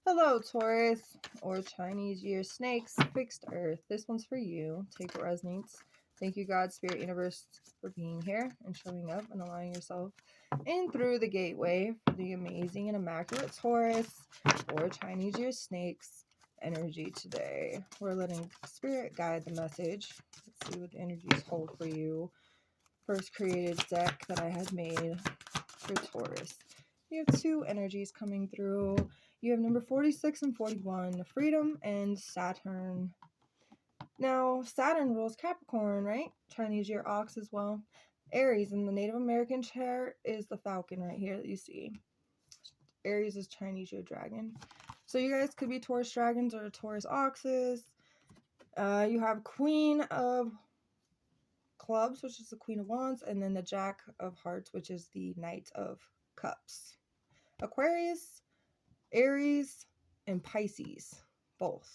Hello, Taurus, or Chinese Year Snakes, Fixed Earth. This one's for you. Take what resonates. Thank you, God, Spirit, Universe, for being here and showing up and allowing yourself in through the gateway for the amazing and immaculate Taurus, or Chinese Year Snakes energy today. We're letting Spirit guide the message. Let's see what the energies hold for you. First created deck that I had made for Taurus. You have two energies coming through. You have number 46 and 41, Freedom and Saturn. Now, Saturn rules Capricorn, right? Chinese year ox as well. Aries in the Native American chart is the falcon right here that you see. Aries is Chinese year dragon. So you guys could be Taurus dragons or Taurus oxes. You have Queen of Clubs, which is the Queen of Wands, and then the Jack of Hearts, which is the Knight of Cups. Aquarius, Aries, and Pisces, both.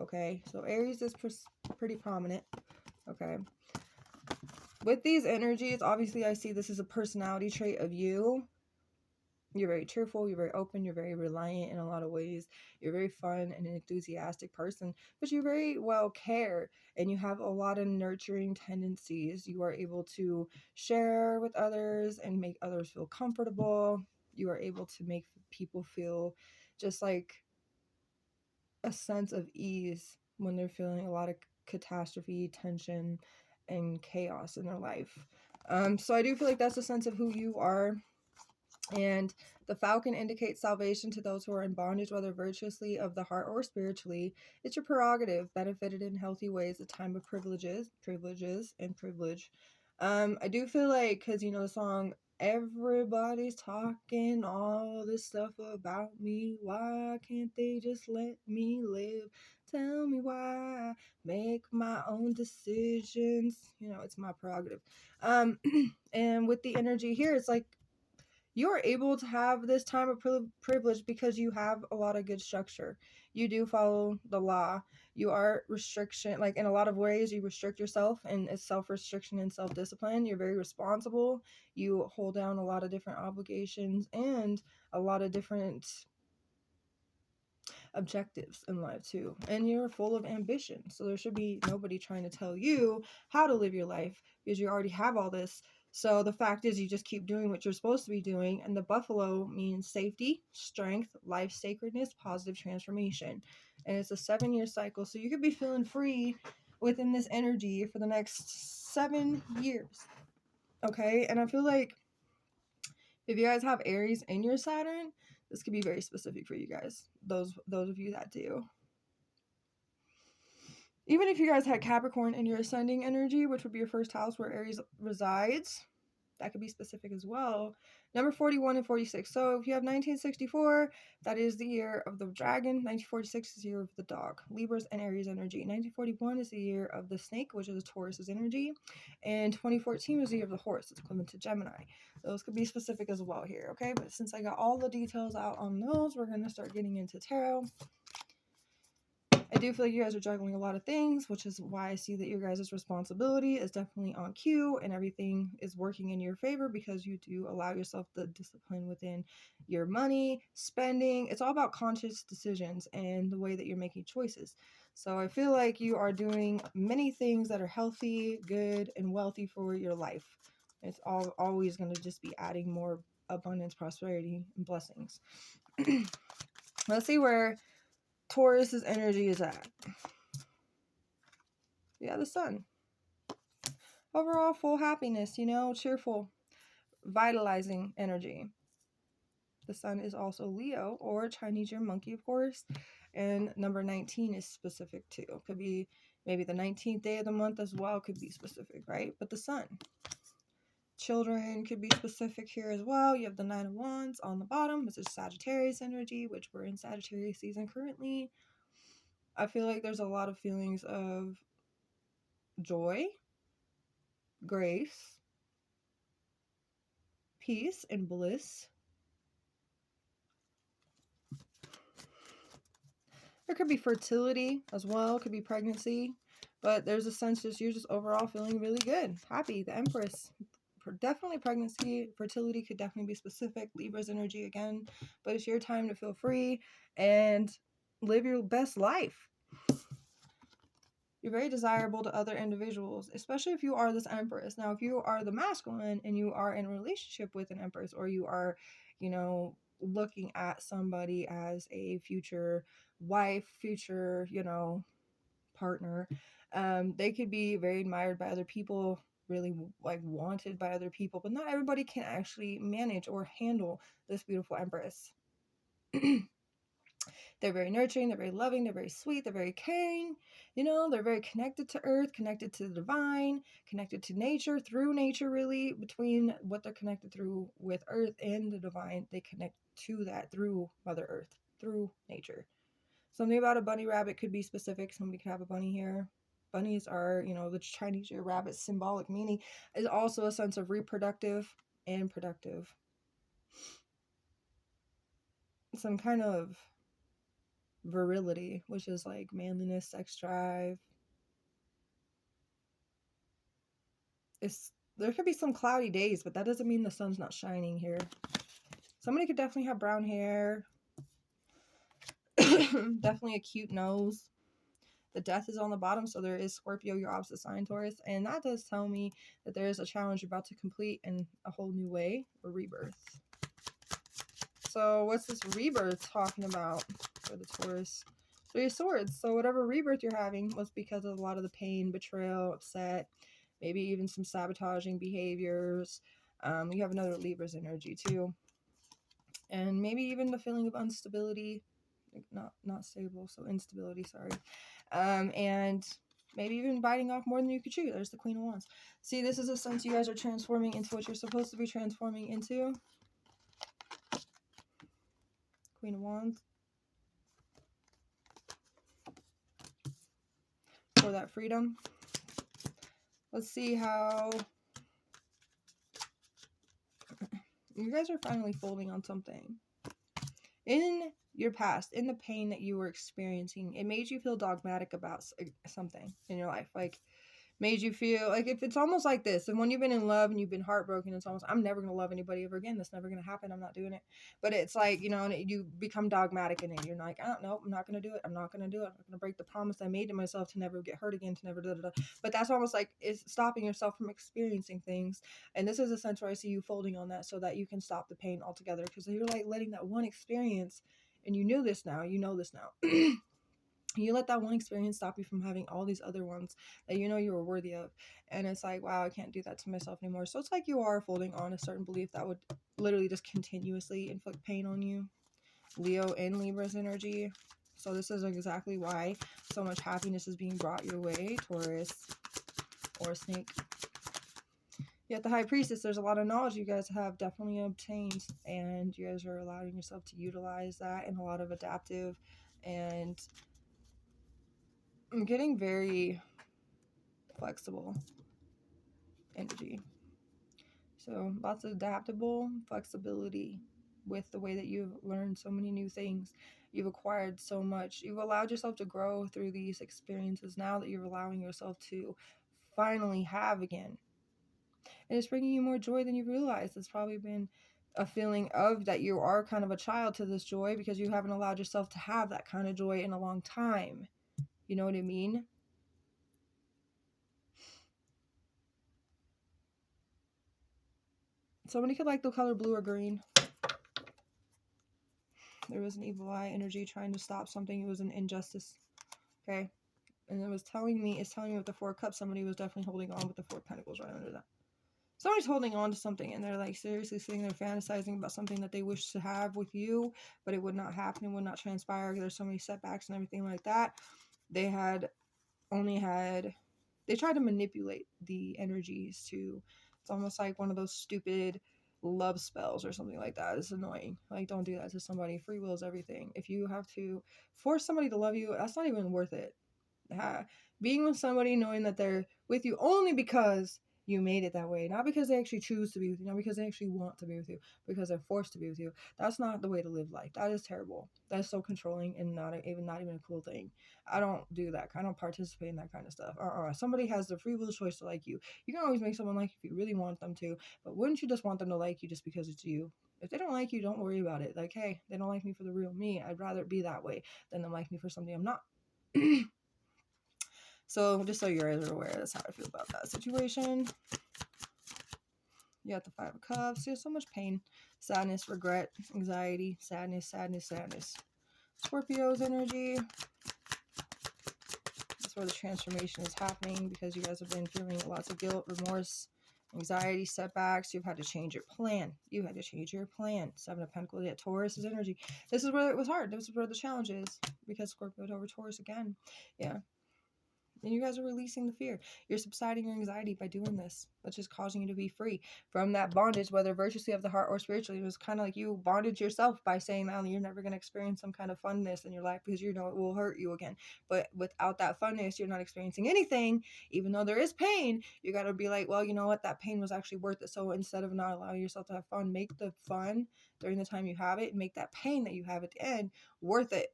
Okay, so Aries is pretty prominent. Okay, with these energies, obviously I see this as a personality trait of you. You're very cheerful, you're very open, you're very reliant in a lot of ways. You're very fun and an enthusiastic person, but you very well care and you have a lot of nurturing tendencies. You are able to share with others and make others feel comfortable. You are able to make people feel just like a sense of ease when they're feeling a lot of catastrophe, tension, and chaos in their life. So I do feel like that's a sense of who you are. And the falcon indicates salvation to those who are in bondage, whether virtuously of the heart or spiritually. It's your prerogative, benefited in healthy ways, a time of privilege. I do feel like, because you know the song, everybody's talking all this stuff about me. Why can't they just let me live? Tell me why. Make my own decisions. You know, it's my prerogative. And with the energy here, it's like, you are able to have this time of privilege because you have a lot of good structure. You do follow the law. You are restriction, like in a lot of ways, you restrict yourself, and it's self-restriction and self-discipline. You're very responsible. You hold down a lot of different obligations and a lot of different objectives in life too. And you're full of ambition. So there should be nobody trying to tell you how to live your life because you already have all this. So the fact is, you just keep doing what you're supposed to be doing. And the buffalo means safety, strength, life sacredness, positive transformation. And it's a 7-year cycle. So you could be feeling free within this energy for the next 7 years. Okay. And I feel like if you guys have Aries in your Saturn, this could be very specific for you guys. Those of you that do. Even if you guys had Capricorn in your ascending energy, which would be your first house where Aries resides, that could be specific as well. Number 41 and 46. So if you have 1964, that is the year of the dragon. 1946 is the year of the dog. Libra's and Aries energy. 1941 is the year of the snake, which is Taurus's energy. And 2014 was the year of the horse. It's equivalent to Gemini. Those could be specific as well here, okay? But since I got all the details out on those, we're going to start getting into tarot. I do feel like you guys are juggling a lot of things, which is why I see that your guys' responsibility is definitely on cue and everything is working in your favor because you do allow yourself the discipline within your money, spending. It's all about conscious decisions and the way that you're making choices. So I feel like you are doing many things that are healthy, good, and wealthy for your life. It's always going to just be adding more abundance, prosperity, and blessings. Let's see where Taurus's energy is at. Yeah, the sun. Overall, full happiness, you know, cheerful, vitalizing energy. The sun is also Leo, or Chinese year monkey, of course. And number 19 is specific too. Could be maybe the 19th day of the month as well, could be specific, right? But the sun. Children could be specific here as well. You have the 9 of Wands on the bottom, which is Sagittarius energy, which we're in Sagittarius season currently. I feel like there's a lot of feelings of joy, grace, peace, and bliss. There could be fertility as well, could be pregnancy, but there's a sense just you're just overall feeling really good, happy. The Empress, definitely pregnancy. Fertility could definitely be specific. Libra's energy again. But it's your time to feel free and live your best life. You're very desirable to other individuals, especially if you are this Empress. Now, if you are the masculine and you are in a relationship with an Empress, or you are, you know, looking at somebody as a future wife, future, you know, partner, they could be very admired by other people, really like wanted by other people, but not everybody can actually manage or handle this beautiful Empress. They're very nurturing, they're very loving, they're very sweet, they're very caring, you know, they're very connected to earth, connected to the divine, connected to nature, through nature, really. Between what they're connected through with earth and the divine, they connect to that through Mother Earth, through nature. Something about a bunny rabbit could be specific. Somebody could have a bunny here. Bunnies are, you know, the Chinese year rabbit's symbolic meaning is also a sense of reproductive and productive. Some kind of virility, which is like manliness, sex drive. There could be some cloudy days, but that doesn't mean the sun's not shining here. Somebody could definitely have brown hair. Definitely a cute nose. The death is on the bottom, so there is Scorpio, your opposite sign, Taurus. And that does tell me that there is a challenge you're about to complete in a whole new way, or rebirth. So what's this rebirth talking about for the Taurus? Three of Swords. So whatever rebirth you're having was because of a lot of the pain, betrayal, upset, maybe even some sabotaging behaviors. You have another Libra's energy too. And maybe even the feeling of instability. Not stable, so instability, sorry. And maybe even biting off more than you could chew. There's the Queen of Wands. See, this is a sense you guys are transforming into what you're supposed to be transforming into. Queen of Wands. For that freedom. Let's see how you guys are finally folding on something. In your past, in the pain that you were experiencing, it made you feel dogmatic about something in your life. Like, made you feel like, if it's almost like this, and when you've been in love and you've been heartbroken, it's almost, I'm never going to love anybody ever again. That's never going to happen. I'm not doing it. But it's like, you know, and you become dogmatic in it. You're like, I don't know. I'm not going to do it. I'm not going to do it. I'm not going to break the promise I made to myself to never get hurt again, to never da da da. But that's almost like it's stopping yourself from experiencing things. And this is a sense where I see you folding on that so that you can stop the pain altogether. Because you're like letting that one experience, and you knew this now, you know this now. You let that one experience stop you from having all these other ones that you know you were worthy of. And it's like, wow, I can't do that to myself anymore. So it's like you are folding on a certain belief that would literally just continuously inflict pain on you. Leo and Libra's energy. So this is exactly why so much happiness is being brought your way, Taurus or Snake. Yet the High Priestess, there's a lot of knowledge you guys have definitely obtained, and you guys are allowing yourself to utilize that in a lot of adaptive, and I'm getting very flexible energy. So lots of adaptable flexibility with the way that you've learned so many new things. You've acquired so much. You've allowed yourself to grow through these experiences now that you're allowing yourself to finally have again. And it's bringing you more joy than you realize. It's probably been a feeling of that you are kind of a child to this joy because you haven't allowed yourself to have that kind of joy in a long time. You know what I mean? Somebody could like the color blue or green. There was an evil eye energy trying to stop something. It was an injustice. Okay. And it's telling me with the Four of Cups, somebody was definitely holding on with the Four of Pentacles right under that. Somebody's holding on to something, and they're like seriously sitting there fantasizing about something that they wish to have with you, but it would not happen, it would not transpire. There's so many setbacks and everything like that. They tried to manipulate the energies to, it's almost like one of those stupid love spells or something like that. It's annoying. Like, don't do that to somebody. Free will is everything. If you have to force somebody to love you, that's not even worth it. Being with somebody knowing that they're with you only because you made it that way. Not because they actually choose to be with you, not because they actually want to be with you, because they're forced to be with you. That's not the way to live life. That is terrible. That is so controlling and not even a cool thing. I don't do that. I don't participate in that kind of stuff. Somebody has the free will choice to like you. You can always make someone like you if you really want them to, but wouldn't you just want them to like you just because it's you? If they don't like you, don't worry about it. Like, hey, they don't like me for the real me. I'd rather it be that way than them like me for something I'm not. So just so you guys are aware, that's how I feel about that situation. You got the 5 of Cups. There's so much pain, sadness, regret, anxiety, sadness, sadness, sadness. Scorpio's energy. That's where the transformation is happening, because you guys have been feeling lots of guilt, remorse, anxiety, setbacks. You've had to change your plan. You had to change your plan. 7 of Pentacles. Yeah, Taurus's energy. This is where it was hard. This is where the challenge is, because Scorpio over Taurus again. Yeah. And you guys are releasing the fear. You're subsiding your anxiety by doing this. That's just causing you to be free from that bondage, whether virtuously of the heart or spiritually. It was kind of like you bonded yourself by saying that you're never going to experience some kind of funness in your life because you know it will hurt you again. But without that funness, you're not experiencing anything. Even though there is pain, you got to be like, well, you know what? That pain was actually worth it. So instead of not allowing yourself to have fun, make the fun during the time you have it, and make that pain that you have at the end worth it.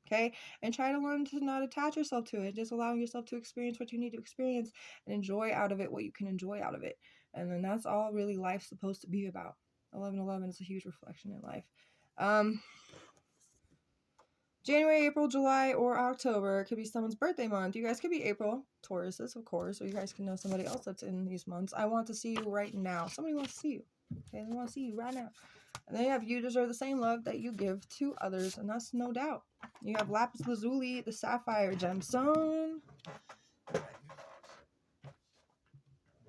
Okay, and try to learn to not attach yourself to it. Just allowing yourself to experience what you need to experience and enjoy out of it what you can enjoy out of it. And then that's all really life's supposed to be about. 11/11 is a huge reflection in life. January, April, July, or October. It could be someone's birthday month. You guys could be April Tauruses, of course, or you guys can know somebody else that's in these months. I want to see you right now. Somebody wants to see you. Okay, they want to see you right now. And then you have you deserve the same love that you give to others, and that's no doubt. You have lapis lazuli, the sapphire gemstone.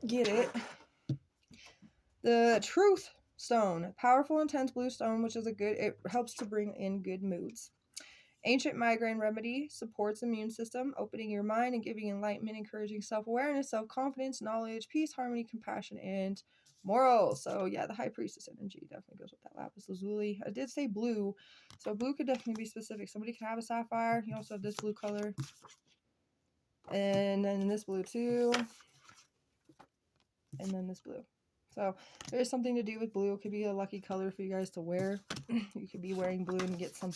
Get it? The truth stone, powerful, intense blue stone, which is it helps to bring in good moods. Ancient migraine remedy, supports immune system, opening your mind and giving enlightenment, encouraging self-awareness, self-confidence, knowledge, peace, harmony, compassion, and morals. So yeah, the high priestess energy definitely goes with that lapis lazuli. I did say blue, so blue could definitely be specific. Somebody could have a sapphire. You also have this blue color, and then this blue too, and then this blue. So there's something to do with blue. It could be a lucky color for you guys to wear. You could be wearing blue and get some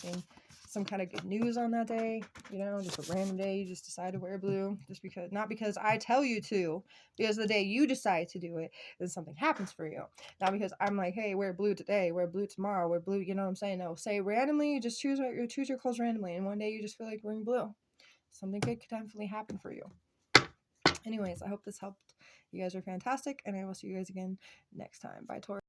kind of good news on that day. You know, just a random day you just decide to wear blue. Just because, not because I tell you to, because the day you decide to do it, then something happens for you. Not because I'm like, hey, wear blue today, wear blue tomorrow, wear blue, you know what I'm saying? No, say randomly, you just choose your clothes randomly, and one day you just feel like wearing blue. Something good could definitely happen for you. Anyways, I hope this helped. You guys are fantastic, and I will see you guys again next time. Bye, Taurus.